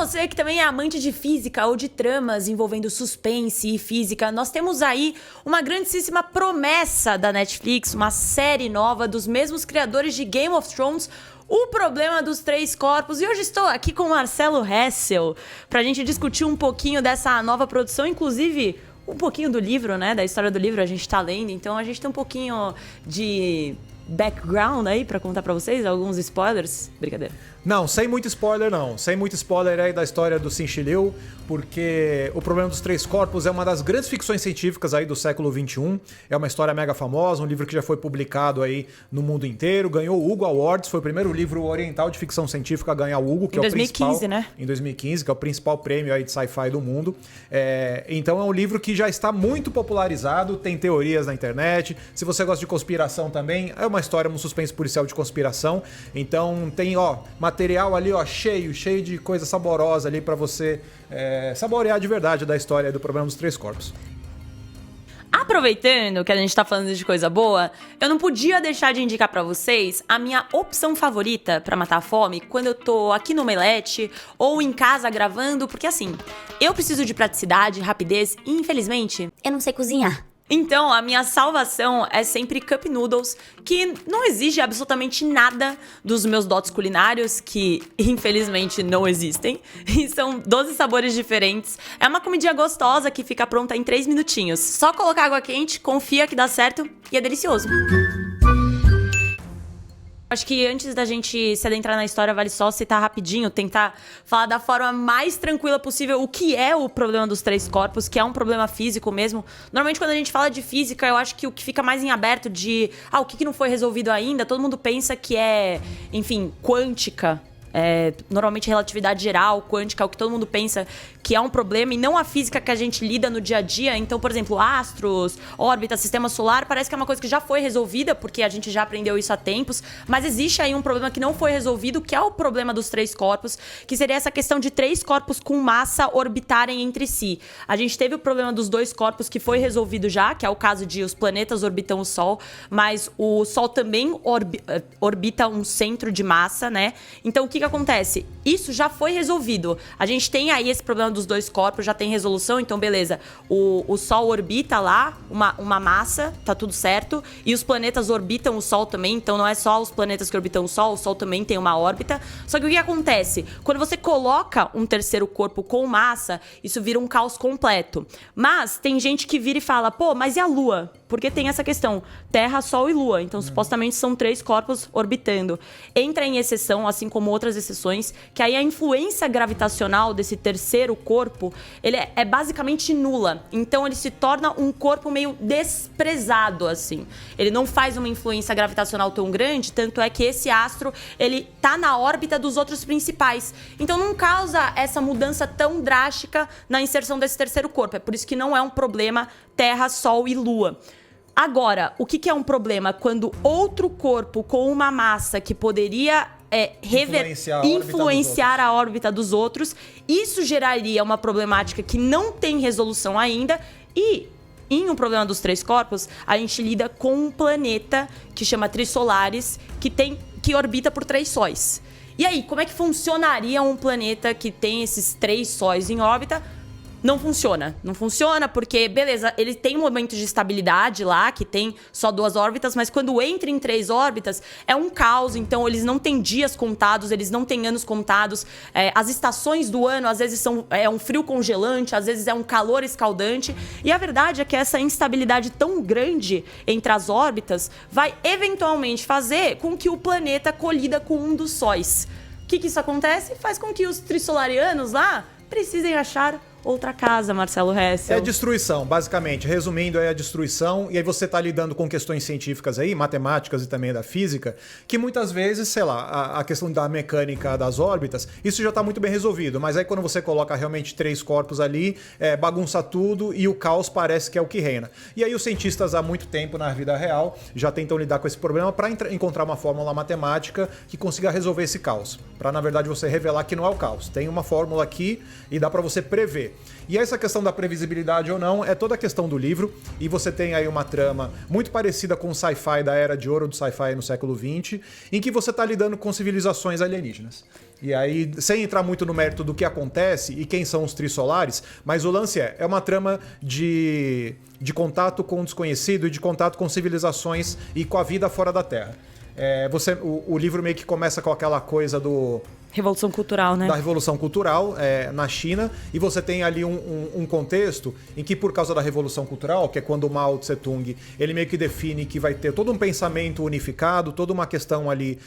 você que também é amante de física ou de tramas envolvendo suspense e física, nós temos aí uma grandíssima promessa da Netflix, uma série nova dos mesmos criadores de Game of Thrones, O Problema dos Três Corpos. E hoje estou aqui com o Marcelo Hessel pra gente discutir um pouquinho dessa nova produção, inclusive um pouquinho do livro, né? Da história do livro a gente tá lendo, então a gente tem um pouquinho de background aí pra contar pra vocês, alguns spoilers. Brincadeira. Não, sem muito spoiler não. Sem muito spoiler aí da história do Sinchileu, porque O Problema dos Três Corpos é uma das grandes ficções científicas aí do século XXI. É uma história mega famosa, um livro que já foi publicado aí no mundo inteiro, ganhou o Hugo Awards, foi o primeiro livro oriental de ficção científica a ganhar o Hugo, que é o principal... Em 2015, né? Em 2015, que é o principal prêmio aí de sci-fi do mundo. Então é um livro que já está muito popularizado, tem teorias na internet. Se você gosta de conspiração também, é uma história, um suspense policial de conspiração. Então tem, material ali, cheio de coisa saborosa ali pra você saborear de verdade da história do Problema dos Três Corpos. Aproveitando que a gente tá falando de coisa boa, eu não podia deixar de indicar pra vocês a minha opção favorita pra matar a fome quando eu tô aqui no Omelete ou em casa gravando, porque assim, eu preciso de praticidade, rapidez e infelizmente eu não sei cozinhar. Então, a minha salvação é sempre Cup Noodles, que não exige absolutamente nada dos meus dotes culinários, que infelizmente não existem. E são 12 sabores diferentes. É uma comidinha gostosa que fica pronta em 3 minutinhos. Só colocar água quente, confia que dá certo e é delicioso. Acho que antes da gente se adentrar na história, vale só citar rapidinho, tentar falar da forma mais tranquila possível o que é o problema dos três corpos, que é um problema físico mesmo. Normalmente, quando a gente fala de física, eu acho que o que fica mais em aberto de o que não foi resolvido ainda, todo mundo pensa que é, enfim, quântica. Normalmente relatividade geral, quântica, é o que todo mundo pensa que é um problema e não a física que a gente lida no dia a dia. Então, por exemplo, astros, órbita, sistema solar, parece que é uma coisa que já foi resolvida, porque a gente já aprendeu isso há tempos, mas existe aí um problema que não foi resolvido, que é o problema dos três corpos, que seria essa questão de três corpos com massa orbitarem entre si. A gente teve o problema dos dois corpos que foi resolvido já, que é o caso de os planetas orbitam o Sol, mas o Sol também orbita um centro de massa, né? Então, o que acontece? Isso já foi resolvido. A gente tem aí esse problema dos dois corpos, já tem resolução, então beleza. O Sol orbita lá uma massa, tá tudo certo. E os planetas orbitam o Sol também, então não é só os planetas que orbitam o Sol também tem uma órbita. Só que o que acontece? Quando você coloca um terceiro corpo com massa, isso vira um caos completo. Mas tem gente que vira e fala, mas e a Lua? Porque tem essa questão, Terra, Sol e Lua. Então, supostamente, são três corpos orbitando. Entra em exceção, assim como outras exceções, que aí a influência gravitacional desse terceiro corpo, ele é basicamente nula. Então, ele se torna um corpo meio desprezado, assim. Ele não faz uma influência gravitacional tão grande, tanto é que esse astro, ele tá na órbita dos outros principais. Então, não causa essa mudança tão drástica na inserção desse terceiro corpo. É por isso que não é um problema Terra, Sol e Lua. Agora, o que é um problema? Quando outro corpo com uma massa que poderia influenciar a órbita dos outros, isso geraria uma problemática que não tem resolução ainda. E em Um Problema dos Três Corpos, a gente lida com um planeta que chama Trisolaris, que orbita por 3 sóis. E aí, como é que funcionaria um planeta que tem esses 3 sóis em órbita? Não funciona porque, beleza, ele tem momentos de estabilidade lá, que tem só 2 órbitas, mas quando entra em 3 órbitas, é um caos, então eles não têm dias contados, eles não têm anos contados, as estações do ano, às vezes, é um frio congelante, às vezes é um calor escaldante, e a verdade é que essa instabilidade tão grande entre as órbitas vai eventualmente fazer com que o planeta colida com um dos sóis. O que isso acontece? Faz com que os trissolarianos lá precisem achar outra casa, Marcelo Hessel. É destruição, basicamente. Resumindo, é a destruição. E aí você está lidando com questões científicas aí, matemáticas e também da física, que muitas vezes, sei lá, a questão da mecânica das órbitas, isso já está muito bem resolvido. Mas aí quando você coloca realmente 3 corpos ali, bagunça tudo e o caos parece que é o que reina. E aí os cientistas há muito tempo na vida real já tentam lidar com esse problema para encontrar uma fórmula matemática que consiga resolver esse caos. Para, na verdade, você revelar que não é o caos. Tem uma fórmula aqui e dá para você prever. quê? E essa questão da previsibilidade ou não é toda a questão do livro, e você tem aí uma trama muito parecida com o sci-fi da Era de Ouro do sci-fi no século XX, em que você está lidando com civilizações alienígenas. E aí, sem entrar muito no mérito do que acontece e quem são os trisolares, mas o lance é uma trama de contato com o desconhecido e de contato com civilizações e com a vida fora da Terra. O livro meio que começa com aquela coisa Revolução Cultural, né? Da Revolução Cultural na China, e você tem ali um contexto em que, por causa da Revolução Cultural, que é quando o Mao Tse-tung, ele meio que define que vai ter todo um pensamento unificado, toda uma questão ali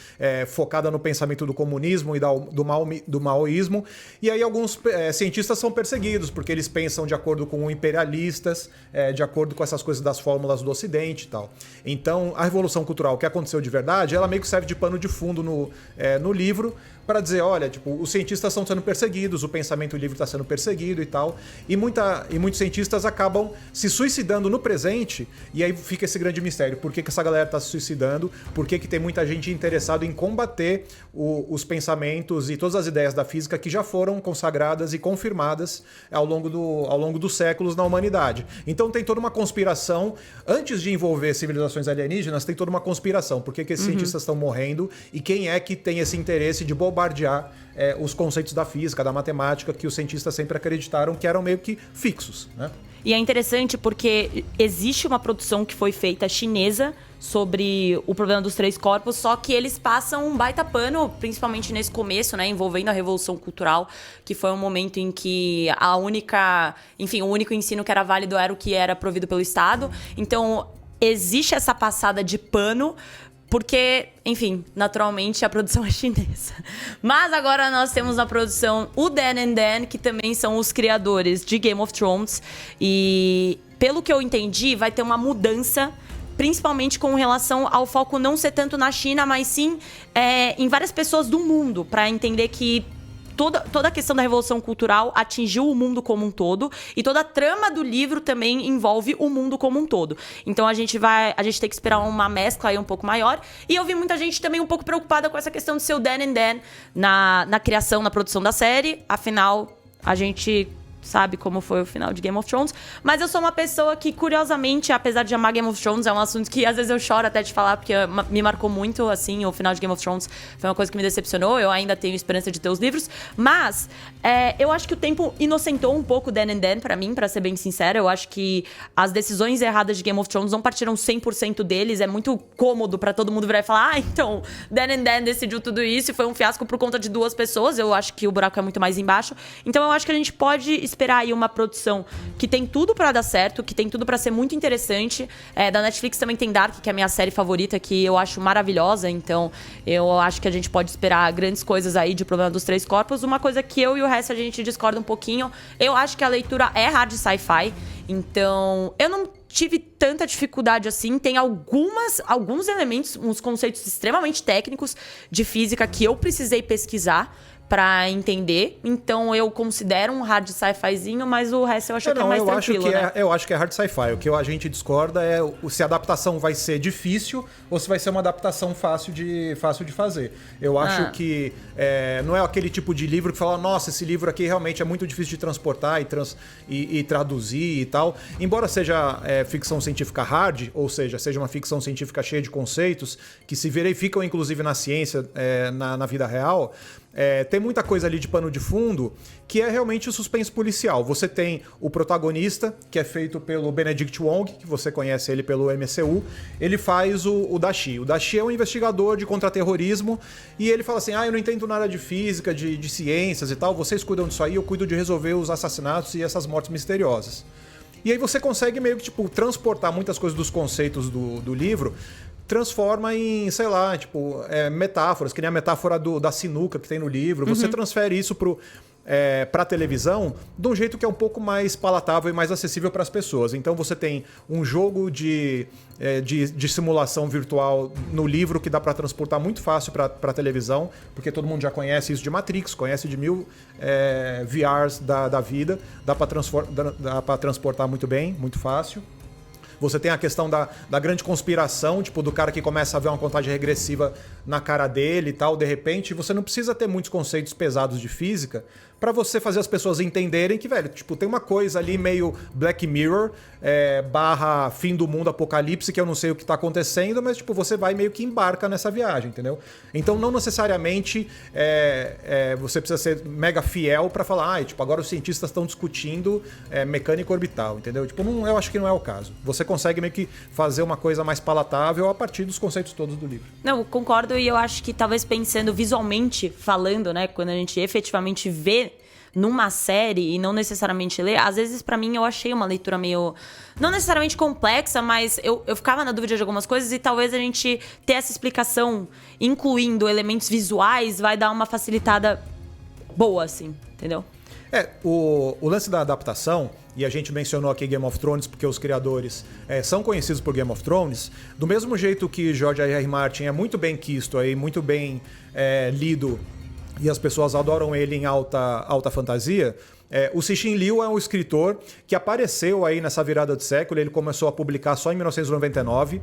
focada no pensamento do comunismo e do maoísmo, e aí alguns cientistas são perseguidos, porque eles pensam de acordo com imperialistas, de acordo com essas coisas das fórmulas do Ocidente e tal. Então, a Revolução Cultural, que aconteceu de verdade, ela meio que serve de pano de fundo no livro, para dizer, olha, tipo, os cientistas estão sendo perseguidos, o pensamento livre está sendo perseguido e tal, e muitos cientistas acabam se suicidando no presente, e aí fica esse grande mistério, por que essa galera está se suicidando, por que tem muita gente interessada em combater os pensamentos e todas as ideias da física que já foram consagradas e confirmadas ao longo dos séculos na humanidade. Então tem toda uma conspiração, antes de envolver civilizações alienígenas, tem toda uma conspiração, por que esses cientistas estão morrendo, e quem é que tem esse interesse de bombardear os conceitos da física, da matemática, que os cientistas sempre acreditaram que eram meio que fixos, né? E é interessante porque existe uma produção que foi feita chinesa sobre o problema dos três corpos, só que eles passam um baita pano, principalmente nesse começo, né, envolvendo a Revolução Cultural, que foi um momento em que o único ensino que era válido era o que era provido pelo Estado. Então, existe essa passada de pano, porque, enfim, naturalmente a produção é chinesa. Mas agora nós temos na produção o Dan and Dan, que também são os criadores de Game of Thrones. E, pelo que eu entendi, vai ter uma mudança, principalmente com relação ao foco não ser tanto na China, mas sim em várias pessoas do mundo, para entender que toda a questão da Revolução Cultural atingiu o mundo como um todo, e toda a trama do livro também envolve o mundo como um todo. Então a gente tem que esperar uma mescla aí um pouco maior. E eu vi muita gente também um pouco preocupada com essa questão de ser o Dan and Dan na criação, na produção da série. Afinal, a gente sabe como foi o final de Game of Thrones. Mas eu sou uma pessoa que, curiosamente, apesar de amar Game of Thrones, é um assunto que às vezes eu choro até de falar, porque me marcou muito, assim, o final de Game of Thrones foi uma coisa que me decepcionou. Eu ainda tenho esperança de ter os livros. Mas eu acho que o tempo inocentou um pouco Dan and Dan pra mim, pra ser bem sincera. Eu acho que as decisões erradas de Game of Thrones não partiram 100% deles. É muito cômodo pra todo mundo virar e falar, então, Dan and Dan decidiu tudo isso e foi um fiasco por conta de 2 pessoas. Eu acho que o buraco é muito mais embaixo. Então eu acho que a gente pode esperar aí uma produção que tem tudo pra dar certo, que tem tudo pra ser muito interessante. Da Netflix também tem Dark, que é a minha série favorita, que eu acho maravilhosa. Então, eu acho que a gente pode esperar grandes coisas aí de Problema dos Três Corpos. Uma coisa que eu e o resto a gente discorda um pouquinho. Eu acho que a leitura é hard sci-fi. Então, eu não tive tanta dificuldade assim. Tem alguns elementos, uns conceitos extremamente técnicos de física que eu precisei pesquisar pra entender. Então eu considero um hard sci-fizinho, mas o resto eu acho que é mais tranquilo, né? Eu acho que é hard sci-fi. O que a gente discorda é se a adaptação vai ser difícil ou se vai ser uma adaptação fácil de fazer. Eu acho que não é aquele tipo de livro que fala, nossa, esse livro aqui realmente é muito difícil de transportar e traduzir e tal. Embora seja ficção científica hard, ou seja uma ficção científica cheia de conceitos que se verificam inclusive na ciência, na vida real, tem muita coisa ali de pano de fundo que é realmente o suspense policial. Você tem o protagonista, que é feito pelo Benedict Wong, que você conhece ele pelo MCU. Ele faz o Dashi. O Dashi é um investigador de contra-terrorismo e ele fala assim, eu não entendo nada de física, de ciências e tal, vocês cuidam disso aí, eu cuido de resolver os assassinatos e essas mortes misteriosas. E aí você consegue meio que transportar muitas coisas dos conceitos do livro, transforma em, sei lá, metáforas, que nem a metáfora da sinuca que tem no livro. Você transfere isso pra televisão de um jeito que é um pouco mais palatável e mais acessível para as pessoas. Então você tem um jogo de simulação virtual no livro que dá para transportar muito fácil para televisão, porque todo mundo já conhece isso de Matrix, conhece de 1000 VRs da vida, dá para transportar muito bem, muito fácil. Você tem a questão da grande conspiração, do cara que começa a ver uma contagem regressiva na cara dele e tal, de repente. Você não precisa ter muitos conceitos pesados de física pra você fazer as pessoas entenderem que, velho, tipo, tem uma coisa ali meio Black Mirror, barra fim do mundo, apocalipse, que eu não sei o que tá acontecendo, mas, tipo, você vai meio que embarca nessa viagem, entendeu? Então, não necessariamente você precisa ser mega fiel pra falar, tipo, agora os cientistas estão discutindo mecânica orbital, entendeu? Tipo, eu acho que não é o caso. Você consegue meio que fazer uma coisa mais palatável a partir dos conceitos todos do livro. Não, concordo, e eu acho que talvez pensando visualmente, falando, né, quando a gente efetivamente vê numa série e não necessariamente lê, às vezes pra mim eu achei uma leitura meio, não necessariamente complexa, mas eu ficava na dúvida de algumas coisas e talvez a gente ter essa explicação, incluindo elementos visuais, vai dar uma facilitada boa, assim, entendeu? O lance da adaptação, e a gente mencionou aqui Game of Thrones porque os criadores são conhecidos por Game of Thrones, do mesmo jeito que George R.R. Martin é muito bem quisto, muito bem lido, e as pessoas adoram ele em alta fantasia. O Cixin Liu é um escritor que apareceu aí nessa virada de século. Ele começou a publicar só em 1999,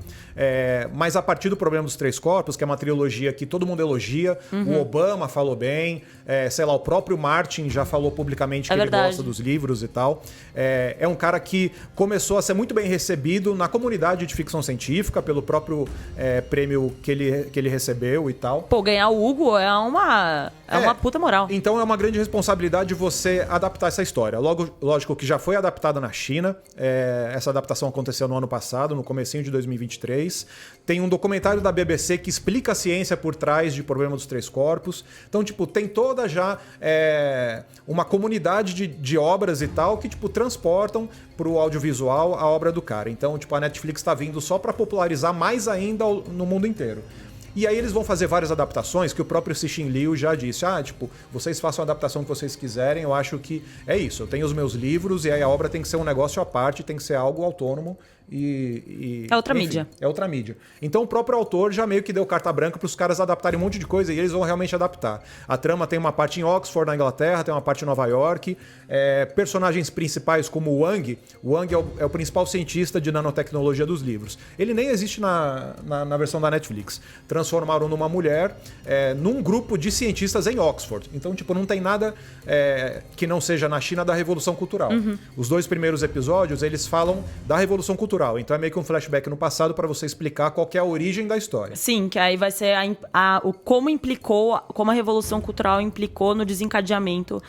mas a partir do Problema dos Três Corpos, que é uma trilogia que todo mundo elogia, o Obama falou bem, sei lá, o próprio Martin já falou publicamente que ele gosta dos livros e tal. É um cara que começou a ser muito bem recebido na comunidade de ficção científica pelo próprio prêmio que ele recebeu e tal. Pô, ganhar o Hugo é uma puta moral. Então é uma grande responsabilidade você adaptar essa história. Lógico que já foi adaptada na China. Essa adaptação aconteceu no ano passado, no comecinho de 2023. Tem um documentário da BBC que explica a ciência por trás de Problema dos Três Corpos. Então, tipo, tem toda já uma comunidade de obras e tal que, tipo, transportam pro audiovisual a obra do cara. Então, tipo, a Netflix tá vindo só para popularizar mais ainda no mundo inteiro. E aí eles vão fazer várias adaptações que o próprio Cixin Liu já disse. Tipo, vocês façam a adaptação que vocês quiserem, eu acho que é isso. Eu tenho os meus livros e aí a obra tem que ser um negócio à parte, tem que ser algo autônomo é outra mídia. É outra mídia. Então o próprio autor já meio que deu carta branca para os caras adaptarem um monte de coisa e eles vão realmente adaptar. A trama tem uma parte em Oxford, na Inglaterra, tem uma parte em Nova York. Personagens principais como o Wang. O Wang é o principal cientista de nanotecnologia dos livros. Ele nem existe na versão da Netflix. Transformaram numa mulher num grupo de cientistas em Oxford. Então, tipo, não tem nada que não seja na China da Revolução Cultural. Os 2 primeiros episódios, eles falam da Revolução Cultural. Então é meio que um flashback no passado para você explicar qual que é a origem da história. Sim, que aí vai ser como a Revolução Cultural implicou no desencadeamento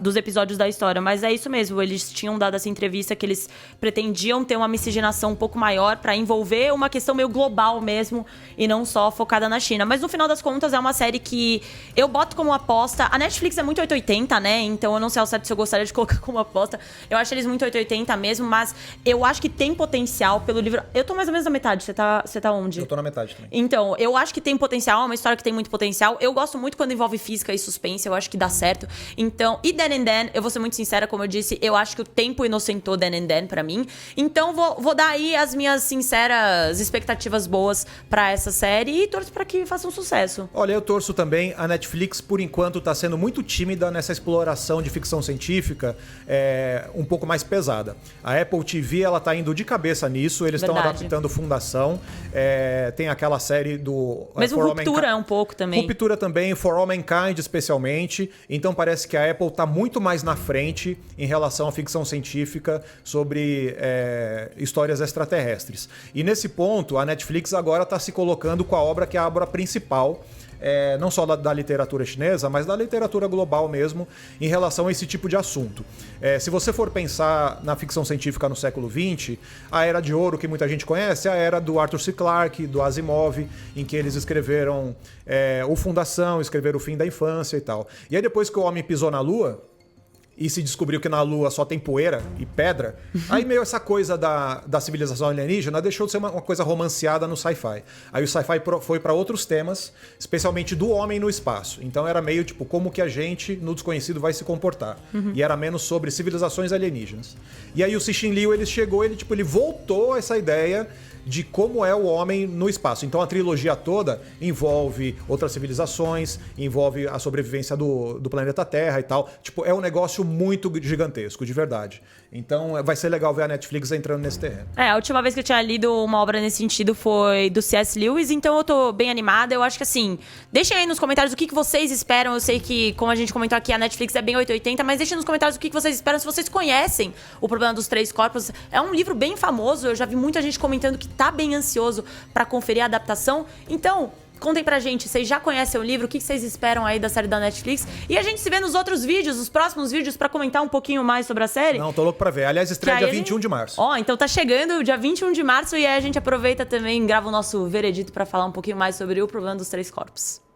dos episódios da história. Mas é isso mesmo, eles tinham dado essa entrevista que eles pretendiam ter uma miscigenação um pouco maior para envolver uma questão meio global mesmo e não só focada na China. Mas no final das contas é uma série que eu boto como aposta. A Netflix é muito 880, né? Então eu não sei ao certo se eu gostaria de colocar como aposta. Eu acho eles muito 880 mesmo, mas eu acho que tem potencial pelo livro. Eu tô mais ou menos na metade, você tá onde? Eu tô na metade também. Então, eu acho que tem potencial, é uma história que tem muito potencial. Eu gosto muito quando envolve física e suspense, eu acho que dá certo. Então, e Dan and Dan, eu vou ser muito sincera, como eu disse, eu acho que o tempo inocentou Dan and Dan pra mim. Então, vou dar aí as minhas sinceras expectativas boas pra essa série e torço pra que faça um sucesso. Olha, eu torço também. A Netflix, por enquanto, tá sendo muito tímida nessa exploração de ficção científica um pouco mais pesada. A Apple TV, ela tá indo de cabeça nisso, eles estão adaptando Fundação. Tem aquela série do... Mesmo Ruptura um pouco também. Ruptura também, For All Mankind especialmente. Então parece que a Apple está muito mais na frente em relação à ficção científica sobre histórias extraterrestres. E nesse ponto, a Netflix agora está se colocando com a obra que é a obra principal, não só da literatura chinesa, mas da literatura global mesmo, em relação a esse tipo de assunto. Se você for pensar na ficção científica no século XX, a Era de Ouro, que muita gente conhece, é a era do Arthur C. Clarke, do Asimov, em que eles escreveram o Fundação, escreveram o Fim da Infância e tal. E aí depois que o homem pisou na Lua, e se descobriu que na Lua só tem poeira e pedra, aí meio essa coisa da civilização alienígena deixou de ser uma coisa romanceada no sci-fi. Aí o sci-fi foi para outros temas, especialmente do homem no espaço. Então era meio tipo, como que a gente, no desconhecido, vai se comportar. E era menos sobre civilizações alienígenas. E aí o Cixin Liu, ele voltou a essa ideia de como é o homem no espaço. Então a trilogia toda envolve outras civilizações, envolve a sobrevivência do planeta Terra e tal. Tipo, é um negócio acho muito gigantesco, de verdade. Então vai ser legal ver a Netflix entrando nesse terreno. A última vez que eu tinha lido uma obra nesse sentido foi do C.S. Lewis, então eu tô bem animada. Eu acho que assim, deixem aí nos comentários o que vocês esperam. Eu sei que, como a gente comentou aqui, a Netflix é bem 880, mas deixem nos comentários o que vocês esperam, se vocês conhecem O Problema dos Três Corpos. É um livro bem famoso, eu já vi muita gente comentando que tá bem ansioso pra conferir a adaptação. Então, contem pra gente, vocês já conhecem o livro? O que vocês esperam aí da série da Netflix? E a gente se vê nos outros vídeos, os próximos vídeos, pra comentar um pouquinho mais sobre a série. Não, tô louco pra ver. Aliás, estreia dia 21 de março. Então tá chegando dia 21 de março e aí a gente aproveita também, grava o nosso veredito pra falar um pouquinho mais sobre O Problema dos Três Corpos.